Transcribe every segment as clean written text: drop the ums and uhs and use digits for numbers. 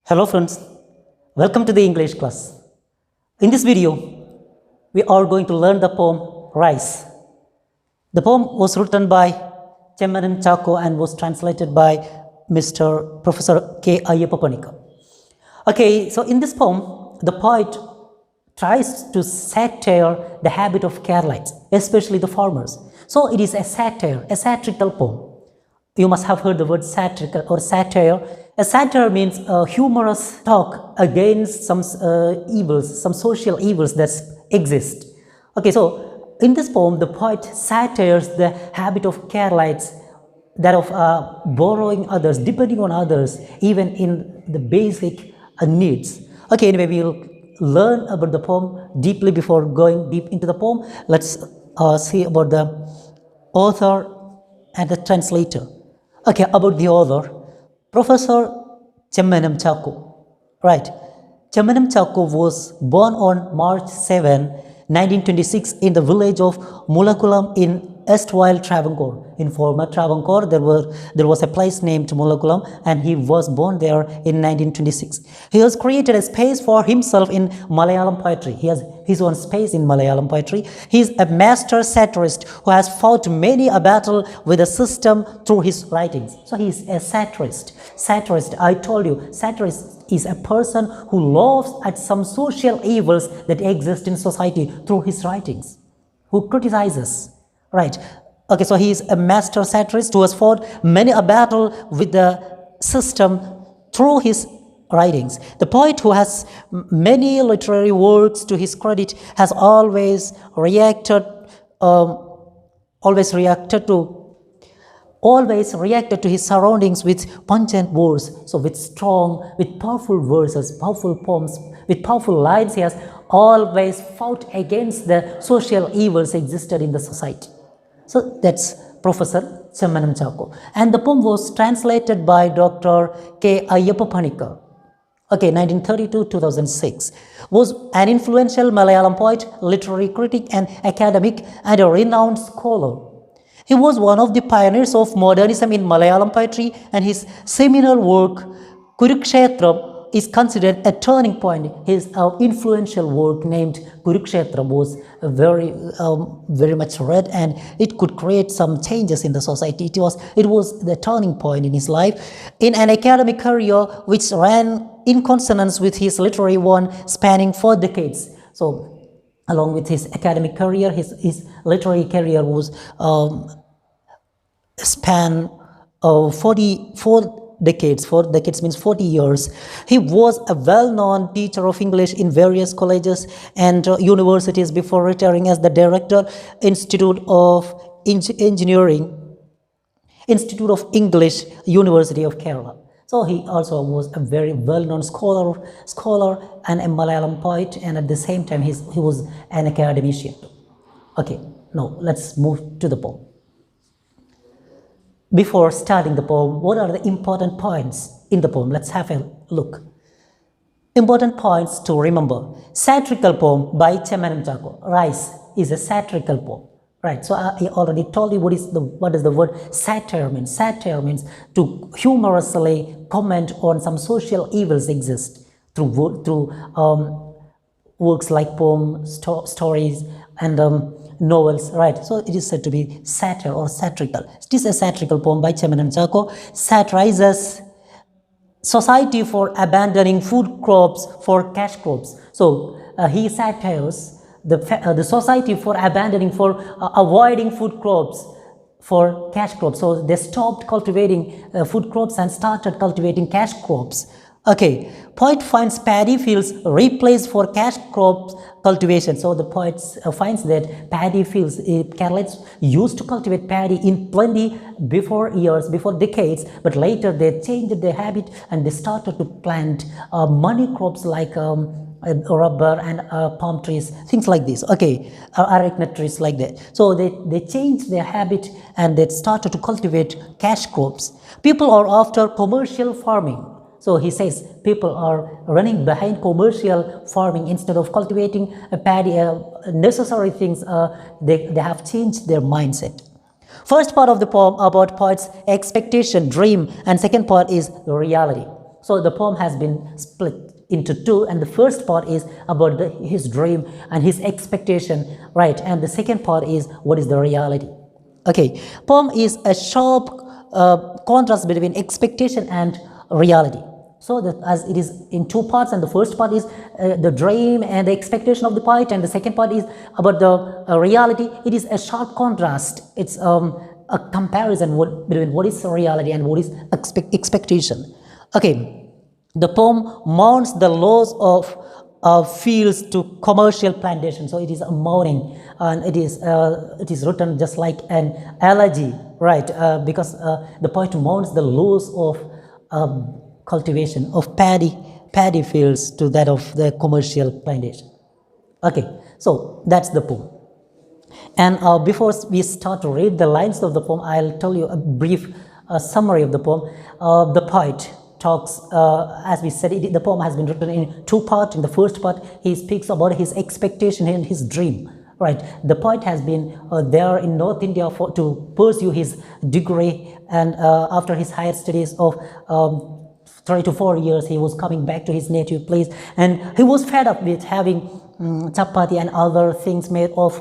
Hello friends, welcome to the English class. In this video, we are going to learn the poem Rice. The poem was written by Chemmanan Chako and was translated by Mr. Professor K. Ayappapanika. Okay, so in this poem, the poet tries to satire the habit of Keralites, especially the farmers. So it is a satire, a satirical poem. You must have heard the word satirical or satire. A satire means a humorous talk against some evils, some social evils that exist. Okay, so in this poem, the poet satires the habit of Keralites, that of borrowing others, depending on others, even in the basic needs. Okay, anyway, we'll learn about the poem deeply before going deep into the poem. Let's see about the author and the translator. Okay, about the author, Professor Chemmanan Chako. Right. Chemmanan Chako was born on March 7, 1926 in the village of Mulakulam in erstwhile Travancore. In former Travancore, there was a place named Mulakulam, and he was born there in 1926. He has created a space for himself in Malayalam poetry. He has his own space in Malayalam poetry. He is a master satirist who has fought many a battle with the system through his writings. So he is a satirist. Satirist, I told you, satirist is a person who laughs at some social evils that exist in society through his writings, who criticizes. Right. Okay, so he is a master satirist who has fought many a battle with the system through his writings. The poet, who has many literary works to his credit, has always reacted to his surroundings with pungent words. So with powerful verses, powerful poems, with powerful lines, he has always fought against the social evils existed in the society. So that's Professor Chemmanan Chako. And the poem was translated by Dr. K. Ayappapanika. Okay, 1932-2006. Was an influential Malayalam poet, literary critic and academic, and a renowned scholar. He was one of the pioneers of modernism in Malayalam poetry, and his seminal work, Kurukshetram, is considered a turning point. His influential work named Kurukshetram was very much read, and it could create some changes in the society. It was the turning point in his life. In an academic career which ran in consonance with his literary one, spanning 4 decades. So along with his academic career, his literary career was span 44 decades. 4 decades means 40 years. He was a well-known teacher of English in various colleges and universities before retiring as the director, Institute of English, University of Kerala. So he also was a very well-known scholar and a Malayalam poet, and at the same time he was an academician. Okay, now let's move to the poem. Before starting the poem, what are the important points in the poem? Let's have a look. Important points to remember. Satirical poem by Chemmanan Chako. Rice is a satirical poem. Right, so I already told you what does the word satire mean. Satire means to humorously comment on some social evils exist through works like poems, stories, and novels, right? So it is said to be satire or satirical. It is a satirical poem by Chemmanan Chako. Satirizes society for abandoning food crops for cash crops. So he satires the society for avoiding food crops for cash crops. So they stopped cultivating food crops and started cultivating cash crops. Okay, poet finds paddy fields replaced for cash crops cultivation. So the poet finds that paddy fields, Keralites used to cultivate paddy in plenty before decades, but later they changed their habit and they started to plant money crops like rubber and palm trees, things like this. Okay, areca trees like that. So they changed their habit and they started to cultivate cash crops. People are after commercial farming. So he says people are running behind commercial farming instead of cultivating paddy, necessary things. They have changed their mindset. First part of the poem about poet's expectation, dream, and second part is reality. So the poem has been split into two, and the first part is about his dream and his expectation, right? And the second part is what is the reality. Okay, poem is a sharp contrast between expectation and reality. So that as it is in two parts, and the first part is the dream and the expectation of the poet, and the second part is about the reality. It is a sharp contrast. It's a comparison between what is reality and what is expectation. Okay, the poem mourns the loss of fields to commercial plantation. So it is a mourning, and it is written just like an elegy, right? Because the poet mourns the loss of cultivation of paddy fields to that of the commercial plantation. Okay, so that's the poem. And before we start to read the lines of the poem, I'll tell you a brief summary of the poem. The poet talks, as we said, the poem has been written in two parts. In the first part, he speaks about his expectation and his dream. Right, the poet has been there in North India to pursue his degree, and after his higher studies of 3 to 4 years, he was coming back to his native place, and he was fed up with having chapati and other things made of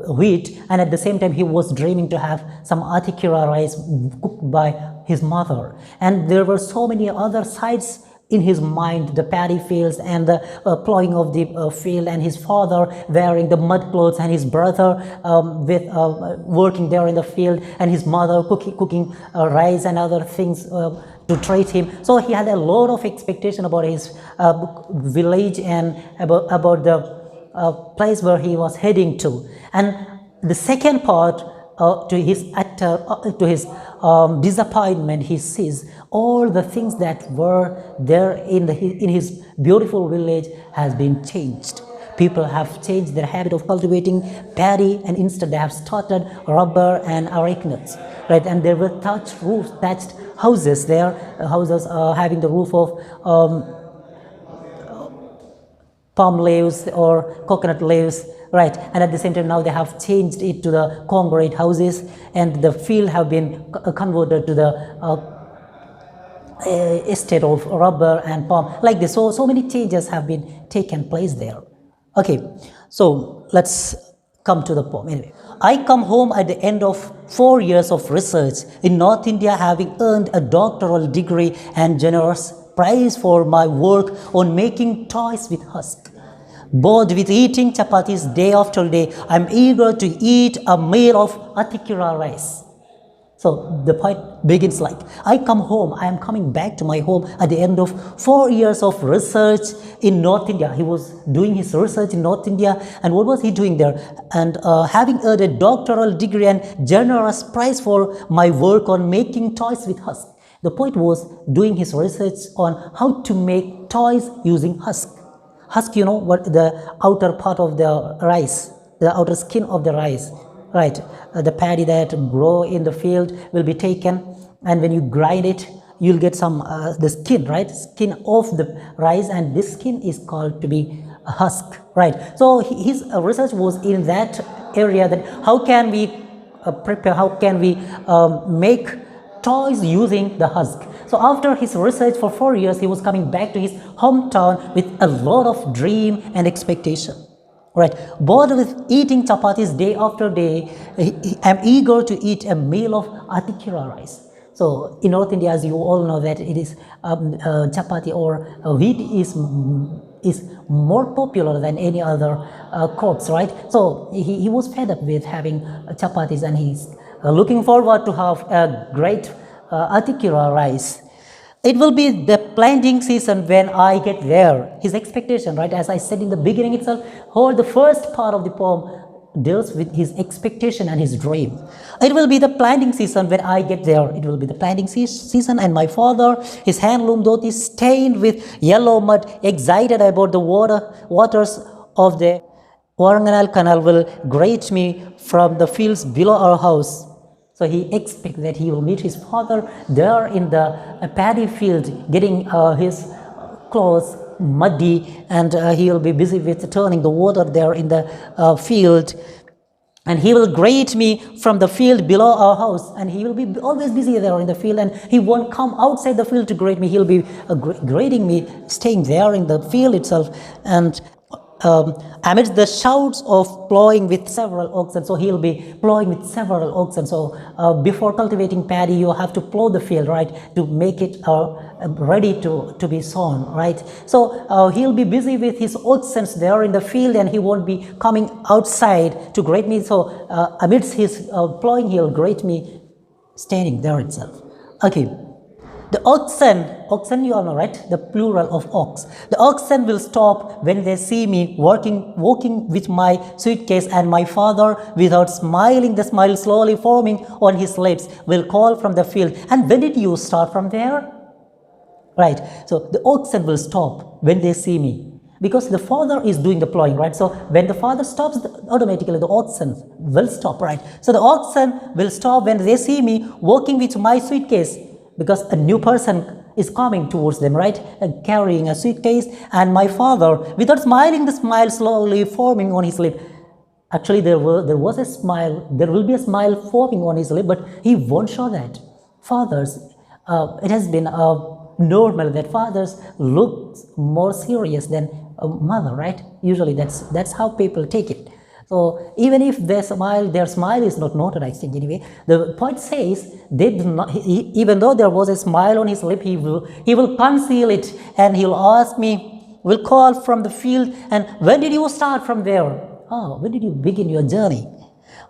wheat, and at the same time he was dreaming to have some atikira rice cooked by his mother. And there were so many other sides in his mind, the paddy fields and the plowing of the field, and his father wearing the mud clothes, and his brother working there in the field, and his mother cooking rice and other things to treat him. So he had a lot of expectation about his village and about the place where he was heading to. And the second part, to his disappointment, he sees all the things that were there in his beautiful village has been changed. People have changed their habit of cultivating paddy, and instead they have started rubber and areca nuts, right? And there were thatched houses there, houses having the roof of palm leaves or coconut leaves, right? And at the same time, now they have changed it to the concrete houses, and the field have been converted to the estate of rubber and palm, like this. So many changes have been taken place there. Okay, so let's come to the poem. Anyway, I come home at the end of 4 years of research in North India, having earned a doctoral degree and generous prize for my work on making toys with husk. Bored with eating chapatis day after day, I am eager to eat a meal of atikira rice. So the poet begins like, I come home, I am coming back to my home at the end of 4 years of research in North India. He was doing his research in North India, and what was he doing there? And having earned a doctoral degree and generous prize for my work on making toys with husk. The poet was doing his research on how to make toys using husk. Husk, you know, what the outer part of the rice, the outer skin of the rice. Right, the paddy that grow in the field will be taken, and when you grind it, you'll get some the skin, right? Skin of the rice, and this skin is called to be a husk, right? So his research was in that area, that how can we prepare, how can we make toys using the husk. So after his research for 4 years, he was coming back to his hometown with a lot of dream and expectation. Right, bored with eating chapatis day after day, I am eager to eat a meal of atikira rice. So in North India, as you all know, that it is chapati or wheat is more popular than any other crops, right? So he was fed up with having chapatis, and he's looking forward to have a great atikira rice. It will be the planting season when I get there. His expectation, right? As I said in the beginning itself, all the first part of the poem deals with his expectation and his dream. It will be the planting season when I get there. It will be the planting season, and my father, his handloom dhoti stained with yellow mud, excited about the waters of the Warangal Canal, will greet me from the fields below our house. So he expects that he will meet his father there in the paddy field, getting his clothes muddy, and he will be busy with turning the water there in the field. and he will greet me from the field below our house, and he will be always busy there in the field, and he won't come outside the field to greet me. He'll be greeting me staying there in the field itself, and amidst the shouts of plowing with several oxen. So he'll be plowing with several oxen. So before cultivating paddy, you have to plow the field, right, to make it ready to be sown, right? So he'll be busy with his oxen there in the field, and he won't be coming outside to greet me. So amidst his plowing, he'll greet me standing there itself. Okay. The oxen you all know, right? The plural of ox. The oxen will stop when they see me walking with my suitcase, and my father, without smiling, the smile slowly forming on his lips, will call from the field. And when did you start from there? Right. So the oxen will stop when they see me, because the father is doing the plowing, right? So when the father stops, automatically the oxen will stop, right? So the oxen will stop when they see me walking with my suitcase, because a new person is coming towards them, right, carrying a suitcase, and my father, without smiling, the smile slowly forming on his lip. Actually, there was a smile, there will be a smile forming on his lip, but he won't show that. Fathers, it has been normal that fathers look more serious than a mother, right? Usually that's how people take it. So even if their smile is not noted, I think anyway. The point says they do not. Even though there was a smile on his lip, he will conceal it, and he'll ask me, will call from the field, and when did you start from there? Oh, when did you begin your journey?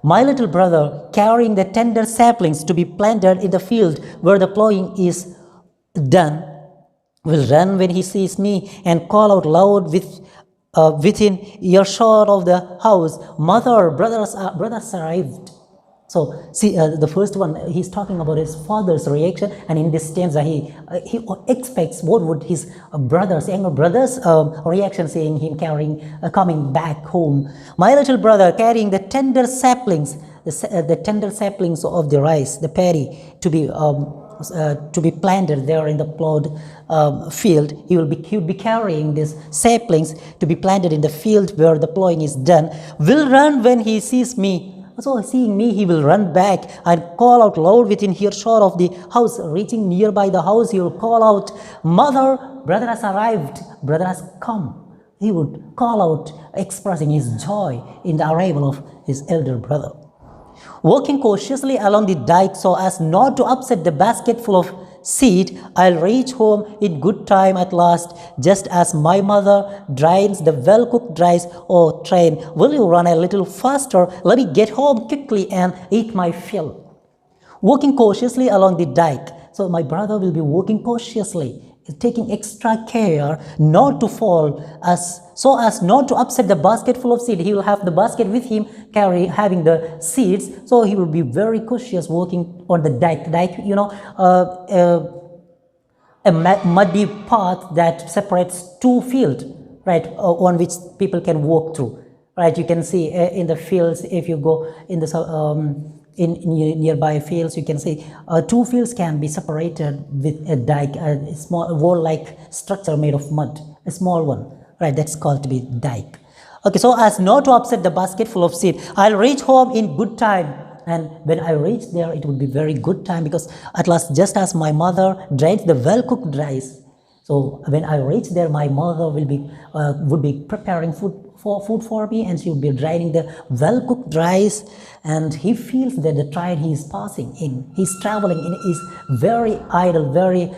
My little brother, carrying the tender saplings to be planted in the field where the plowing is done, will run when he sees me and call out loud within earshot of the house, "Mother, brothers arrived." So see, the first one, he's talking about his father's reaction, and in this stanza he expects what would his younger brother's reaction, seeing him coming back home. My little brother, carrying the tender saplings, the tender saplings of the rice, the paddy, to be planted there in the plowed field. He would be carrying these saplings to be planted in the field where the plowing is done. Will run when he sees me. So seeing me, he will run back and call out loud within earshot of the house. Reaching nearby the house, he will call out, "Mother, brother has arrived, brother has come." He would call out, expressing his joy in the arrival of his elder brother. Walking cautiously along the dike so as not to upset the basket full of seed, I'll reach home in good time at last, just as my mother drains the well-cooked rice. "Oh, train, will you run a little faster? Let me get home quickly and eat my fill." Walking cautiously along the dike. So my brother will be walking cautiously, taking extra care not to fall, so as not to upset the basket full of seed. He will have the basket with him, having the seeds. So he will be very cautious walking on the dike. Dike, a muddy path that separates two fields, right, on which people can walk through, right? You can see in the fields, if you go in the in nearby fields, you can see two fields can be separated with a dike, a small wall-like structure made of mud, a small one, right? That's called to be dike. Okay, so as not to upset the basket full of seed, I'll reach home in good time. And when I reach there, it will be very good time, because at last, just as my mother drains the well-cooked rice, so when I reach there, my mother would be preparing food for me, and she would be draining the well-cooked rice. And he feels that the train he is passing in, he's traveling in, is very idle, very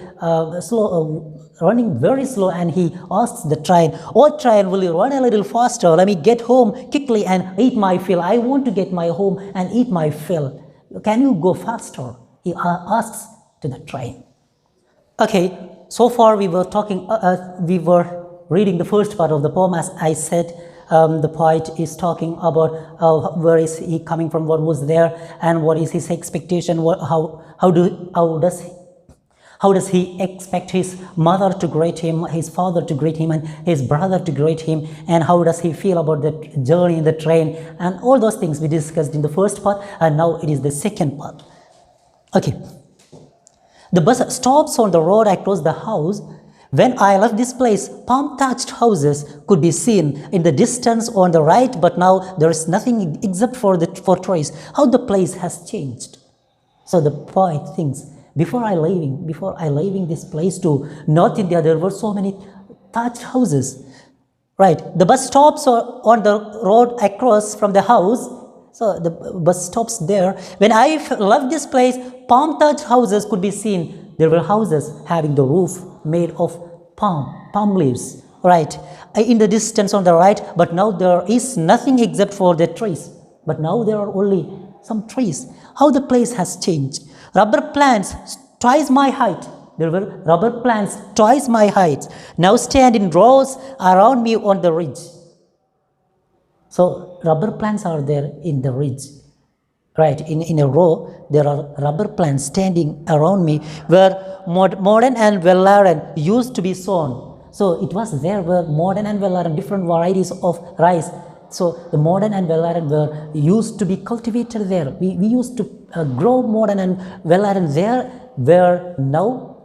slow, running very slow, and he asks the train, "Oh train, will you run a little faster? Let me get home quickly and eat my fill. I want to get my home and eat my fill. Can you go faster?" He asks to the train. Okay, so far we were reading the first part of the poem. As I said, the poet is talking about where is he coming from, what was there, and what is his expectation. How does he expect his mother to greet him, his father to greet him, and his brother to greet him, and how does he feel about the journey in the train, and all those things we discussed in the first part, and now it is the second part. Okay. The bus stops on the road across the house. When I left this place, palm-thatched houses could be seen in the distance on the right, but now there is nothing except for trees. How the place has changed. So the poet thinks, before I leaving this place to North India, there were so many thatched houses. Right, the bus stops are on the road across from the house. So the bus stops there. When I left this place, palm-thatched houses could be seen. There were houses having the roof made of palm leaves, right, in the distance on the right, but now there is nothing except for the trees. But now there are only some trees. How the place has changed. Rubber plants twice my height. There were rubber plants twice my height. Now stand in rows around me on the ridge. So rubber plants are there in the ridge. Right, in a row, there are rubber plants standing around me where modern and Vellaran used to be sown. So it was there where modern and Vellaran, different varieties of rice. So the modern and Vellaran were used to be cultivated there. We used to grow modern and Vellaran there, where now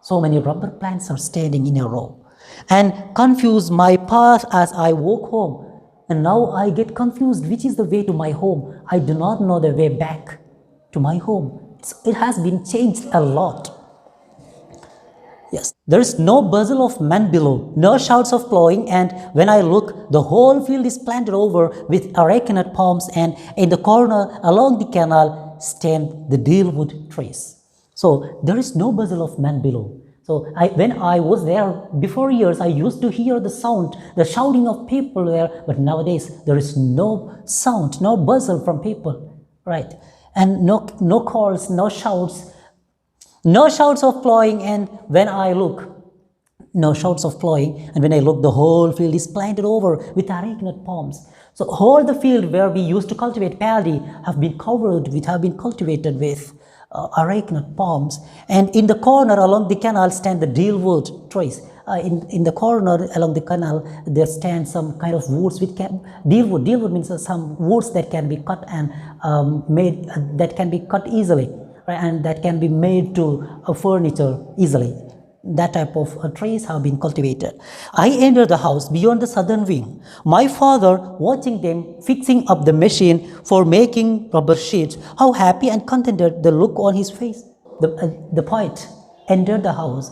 so many rubber plants are standing in a row. And confuse my path as I walk home. And now I get confused, which is the way to my home. I do not know the way back to my home. It has been changed a lot. Yes, there is no bustle of men below, no shouts of plowing, and when I look, the whole field is planted over with arecanut palms, and in the corner along the canal stand the dealwood trees. So there is no bustle of men below. So when I was there before years, I used to hear the sound, the shouting of people there, but nowadays there is no sound, no bustle from people, right? And no calls, no shouts of plowing, and when I look, no shouts of plowing, and when I look, the whole field is planted over with arecanut palms. So all the field where we used to cultivate paddy have been cultivated with arecanut palms, and in the corner along the canal stand the dealwood trees. In the corner along the canal there stand some kind of woods with dealwood. Dealwood means some woods that can be cut and made that can be cut easily, right, and that can be made to furniture easily. That type of trees have been cultivated. I entered the house beyond the southern wing. My father, watching them fixing up the machine for making rubber sheets, how happy and contented the look on his face. The poet entered the house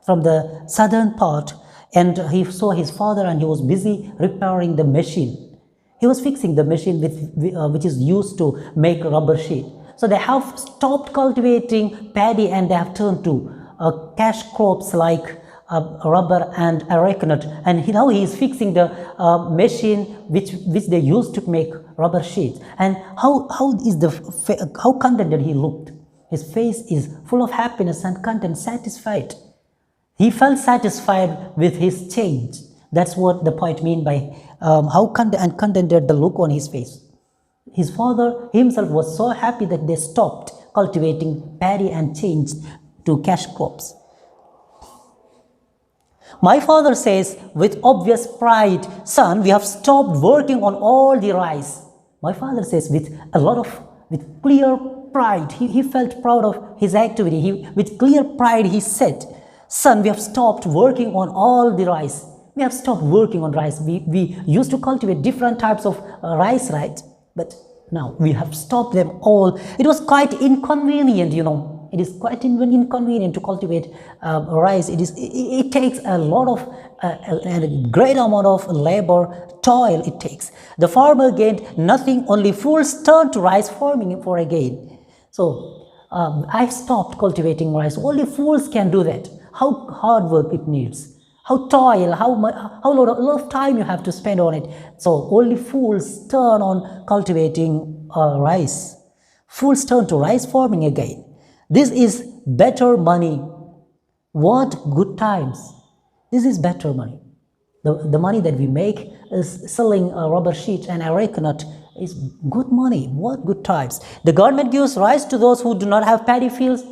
from the southern part, and he saw his father, and he was busy repairing the machine. He was fixing the machine which is used to make rubber sheet. So they have stopped cultivating paddy and they have turned to cash crops like rubber and arecanut, and now he is fixing the machine which they used to make rubber sheets. And how contented he looked. His face is full of happiness and content, satisfied. He felt satisfied with his change. That's what the poet means by how contented the look on his face. His father himself was so happy that they stopped cultivating paddy and changed to cash crops. My father says with obvious pride, son, we have stopped working on all the rice. My father says with clear pride, he felt proud of his activity. With clear pride he said, son, we have stopped working on all the rice. We have stopped working on rice. We used to cultivate different types of rice, right? But now we have stopped them all. It was quite inconvenient, It is quite inconvenient to cultivate rice. It takes a lot of, a great amount of labor, toil it takes. The farmer gained nothing, only fools turned to rice farming for a gain. So I stopped cultivating rice. Only fools can do that. How hard work it needs. How toil, how a lot of time you have to spend on it. So only fools turn on cultivating rice. Fools turn to rice farming again. This is better money. What good times. This is better money. The money that we make is selling rubber sheets and arecanut is good money. What good times. The government gives rice to those who do not have paddy fields,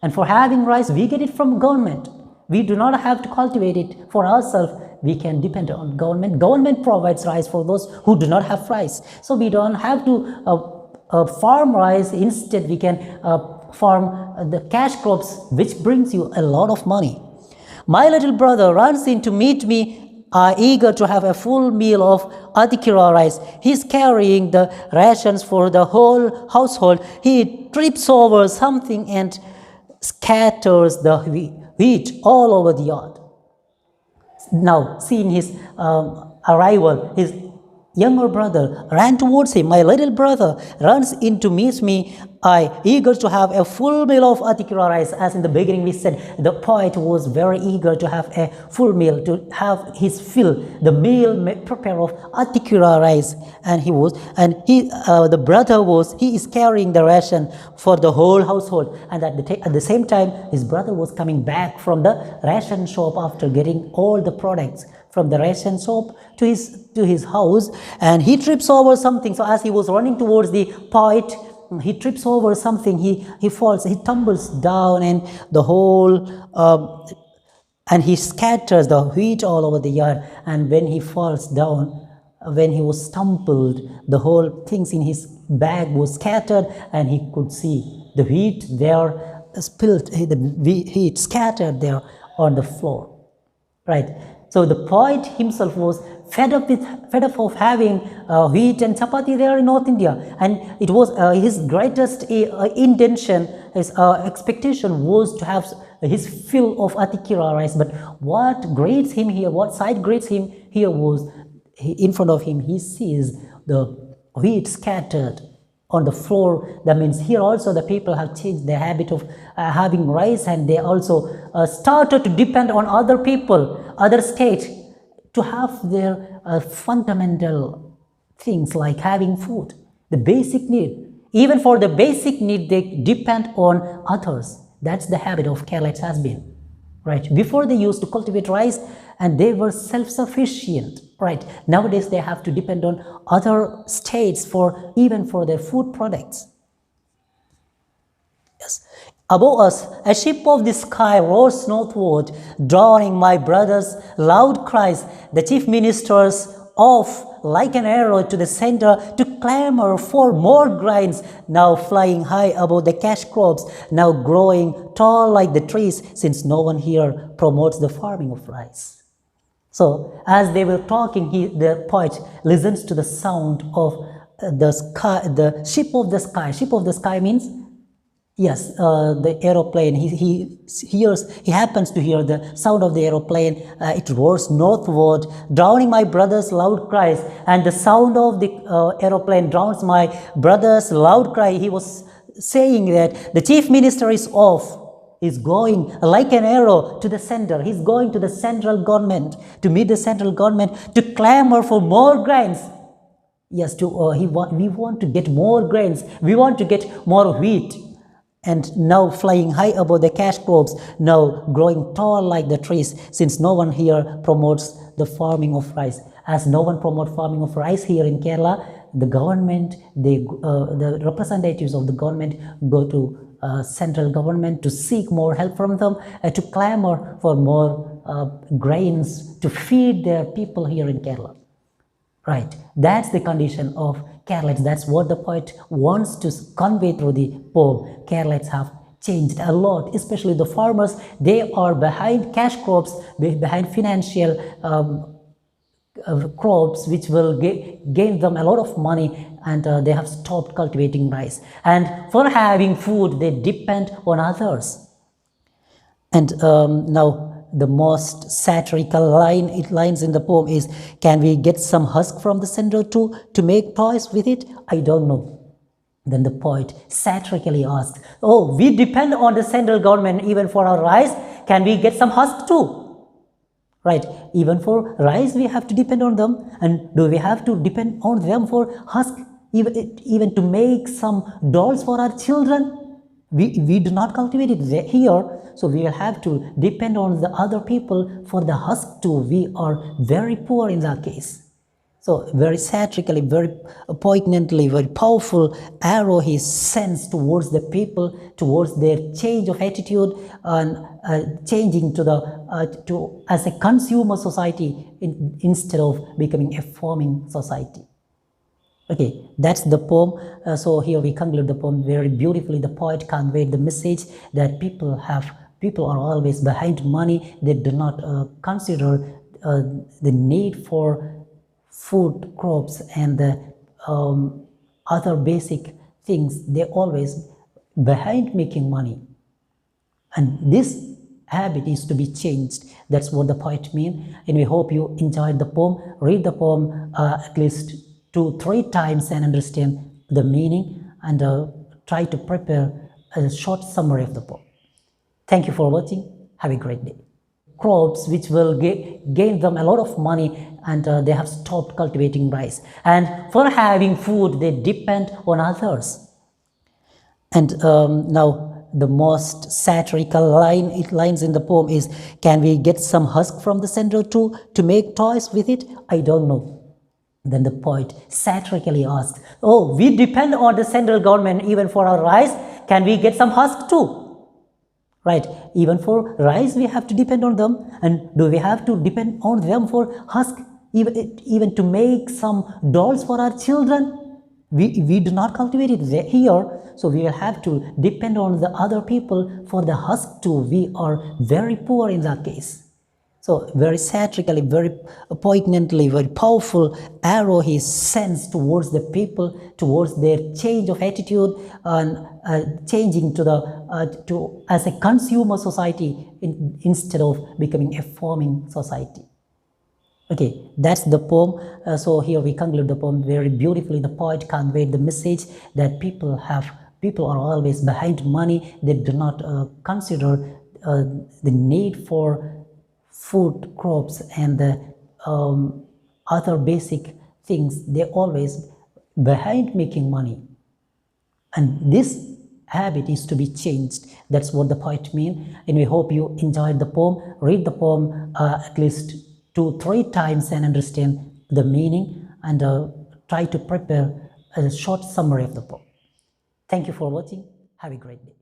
and for having rice we get it from government. We do not have to cultivate it for ourselves. We can depend on government. Government provides rice for those who do not have rice. So we don't have to farm rice. Instead, we can farm the cash crops, which brings you a lot of money. My little brother runs in to meet me, eager to have a full meal of adhikira rice. He's carrying the rations for the whole household. He trips over something and scatters the wheat all over the yard. Now, seeing his arrival, his younger brother ran towards him. My little brother runs in to meet me, eager to have a full meal of adhikira rice. As in the beginning we said, the poet was very eager to have a full meal, to have his fill, the meal prepared of adhikira rice. And the brother is carrying the ration for the whole household. And at the same time, his brother was coming back from the ration shop after getting all the products from the ration shop to his house, and he trips over something. So as he was running towards the poet, he trips over something, he falls, he tumbles down, and the whole and he scatters the wheat all over the yard. And when he falls down, when he was stumbled, the whole things in his bag was scattered, and he could see the wheat there spilled, the wheat scattered there on the floor, right? So the poet himself was fed up of having wheat and chapati there in North India, and it was his greatest intention, his expectation was to have his fill of adhikira rice. But what sight greets him here was, in front of him he sees the wheat scattered on the floor. That means here also the people have changed their habit of having rice, and they also started to depend on other people, other states, to have their fundamental things like having food, the basic need. Even for the basic need, they depend on others. That's the habit of Kerala has been, right? Before they used to cultivate rice and they were self-sufficient, right? Nowadays they have to depend on other states even for their food products. Yes. Above us, a ship of the sky roars northward, drawing my brother's loud cries. The chief ministers off like an arrow to the center to clamor for more grains, now flying high above the cash crops, now growing tall like the trees, since no one here promotes the farming of rice. So as they were talking, the poet listens to the sound of the sky, the ship of the sky. Ship of the sky means, yes, the aeroplane. He happens to hear the sound of the aeroplane. It roars northward, drowning my brother's loud cries. And the sound of the aeroplane drowns my brother's loud cry. He was saying that the chief minister is off. He's going like an arrow to the center. He's going to the central government, to meet the central government, to clamor for more grains. Yes, we want to get more grains. We want to get more wheat. And now flying high above the cash crops, now growing tall like the trees, since no one here promotes the farming of rice. As no one promotes farming of rice here in Kerala, the government, the representatives of the government go to central government to seek more help from them, to clamor for more grains to feed their people here in Kerala. Right, that's the condition of Kerala. That's what the poet wants to convey through the poem. Kerala have changed a lot, especially the farmers. They are behind cash crops, behind financial crops which will gain them a lot of money, and they have stopped cultivating rice. And for having food, they depend on others. And now the most satirical lines in the poem is, can we get some husk from the center too to make toys with it? I don't know. Then the poet satirically asks, oh, we depend on the central government even for our rice. Can we get some husk too? Right, even for rice we have to depend on them. And do we have to depend on them for husk, even to make some dolls for our children? We do not cultivate it here, so we will have to depend on the other people for the husk too. We are very poor in that case. So very satirically, very poignantly, very powerful arrow he sends towards the people, towards their change of attitude, and changing to as a consumer society instead of becoming a farming society. Okay, that's the poem. So here we conclude the poem very beautifully. The poet conveyed the message that people have People are always behind money. They do not consider the need for food crops and the other basic things. They always behind making money, and this habit is to be changed. That's what the poet means, and we hope you enjoyed the poem. Read the poem at least 2-3 times and understand the meaning, and try to prepare a short summary of the poem. Thank you for watching. Have a great day. Crops which will gain them a lot of money, and they have stopped cultivating rice, and for having food they depend on others. And now the most satirical lines in the poem is, can we get some husk from the center too to make toys with it? I don't know. Then the poet satirically asked, oh, we depend on the central government even for our rice. Can we get some husk too? Right, even for rice we have to depend on them, and do we have to depend on them for husk, even to make some dolls for our children? We do not cultivate it here, so we will have to depend on the other people for the husk too. We are very poor in that case. So very satirically, very poignantly, very powerful arrow he sends towards the people, towards their change of attitude, and changing to as a consumer society instead of becoming a farming society. Okay, that's the poem. So here we conclude the poem very beautifully. The poet conveyed the message that people are always behind money. They do not consider the need for food crops and the other basic things. They always behind making money, and this habit is to be changed. That's what the poet means, and we hope you enjoyed the poem. Read the poem at least 2-3 times and understand the meaning, and try to prepare a short summary of the poem. Thank you for watching. Have a great day.